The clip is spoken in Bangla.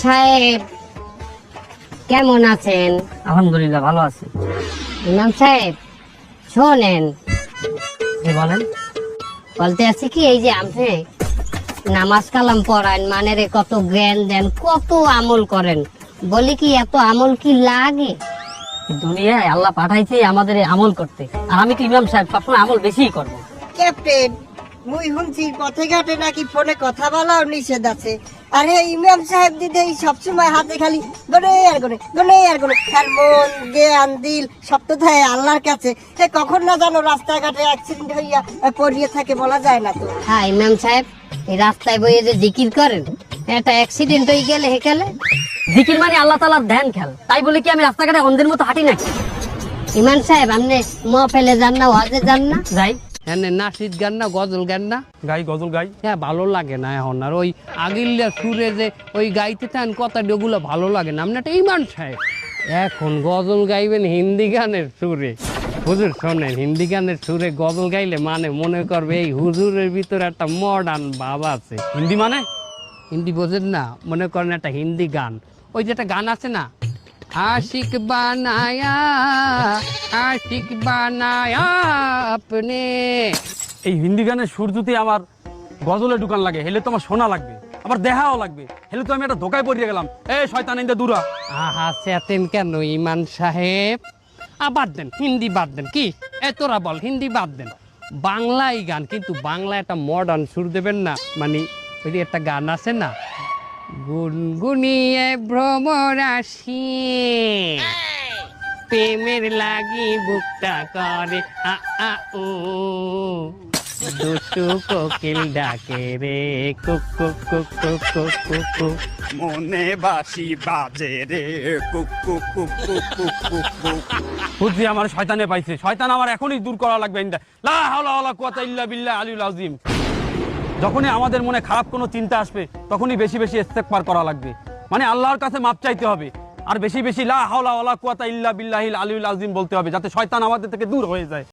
সাহেব কেমন আছেন? আলহামদুলিল্লাহ ভালো আছি। ইমাম সাহেব শোনেন, জি বলেন। বলতে আছি কি, এই যে আপনি নামাজ কালাম পড়ান, মানেরে কত জ্ঞান দেন, কত আমল করেন, বলি কি এত আমল কি লাগে? দুনিয়ায় আল্লাহ পাঠাইছে আমাদের এই আমল করতে, আর আমি তো ইমাম সাহেব সবসময় আমল বেশিই করবো। ক্যাপ্টেন, মুই শুনছি পথে ঘাটে নাকি ফোনে কথা বলাও নিষেধ আছে। আরে ইমাম সাহেব দিদি সবসময় হাতে খালি গনে আর গনে গনে আর গনে, আর মন জ্ঞান দিল সব তো থাকে আল্লাহর কাছে। সে কখন না জানো রাস্তাঘাটে অ্যাক্সিডেন্ট হইয়া পড়িয়ে থাকে, বলা যায় না তো। হ্যাঁ ইমাম সাহেব, এই রাস্তায় বইয়ে যে জিকির করেন, একটা অ্যাক্সিডেন্ট হয়ে গেলে হেকালে জিকির মানে আল্লাহ তাআলার ধ্যান খেল, তাই বলে কি আমি রাস্তাঘাটে অন্ধের মতো হাঁটি নাকি? ইমাম সাহেব আপনি মহফিলে যান না, ওয়াজে যান না? যাই। হ্যাঁ নাসিদ গান না গজল গান না গাই, গজল গাই। হ্যাঁ ভালো লাগে না এখন আর ওই আগিল্লা সুরে যে ওই গাইতে থাকেন কথা ওগুলো ভালো লাগে না। আপনি একটা ইমান সাহেব, এখন গজল গাইবেন হিন্দি গানের সুরে। হুজুর শোনেন, হিন্দি গানের সুরে গজল গাইলে মানে মনে করবে এই হুজুরের ভিতরে একটা মডার্ন ভাব আছে। হিন্দি মানে? হিন্দি বোঝেন না? মনে করেন একটা হিন্দি গান, ওই যে একটা গান আছে না, আশিক বানায়া আপনে। এই হিন্দি গানের সুর যদি আমার গজলে ঢুকান লাগে, হেলে তো আমার শোনা লাগবে, আবার দেখাও লাগবে, হেলে তো আমি একটা ধোকায় পড়িয়ে গেলাম। শয়তান ইন্দা দূরা। আহা চেতেন কেন ইমান সাহেব? বাদ দেন, হিন্দি বাদ দেন। কি তোরা বল, হিন্দি বাদ দেন, বাংলায় গান, কিন্তু বাংলা একটা মডার্ন সুর দেবেন না। মানে ওই যে একটা গান আছে না, গুনগুনিয়ে ভ্রমরাশি প্রেমের লাগি বুকটা করে আ আ উ, দুষ্টু কোকিল ডাকে রে cook cook cook cook cook cook cook. মনে বাসি বাজে রে cook cook cook cook cook cook cook. বুঝছি আমার শয়তানে পাইছে, শয়তান আমার এখনই দূর করা লাগবে। ইন্দা লা হাওলা ওয়ালা কুওয়াতা ইল্লা বিল্লাহ আলিউল আযীম। যখনই আমাদের মনে খারাপ কোনো চিন্তা আসবে, তখনই বেশি বেশি ইস্তেগফার করা লাগবে, মানে আল্লাহর কাছে মাপ চাইতে হবে, আর বেশি বেশি লা হাওলা ওয়ালা কুওয়াতা ইল্লা বিল্লাহিল আলিউল আযীম বলতে হবে, যাতে শয়তান আমাদের থেকে দূর হয়ে যায়।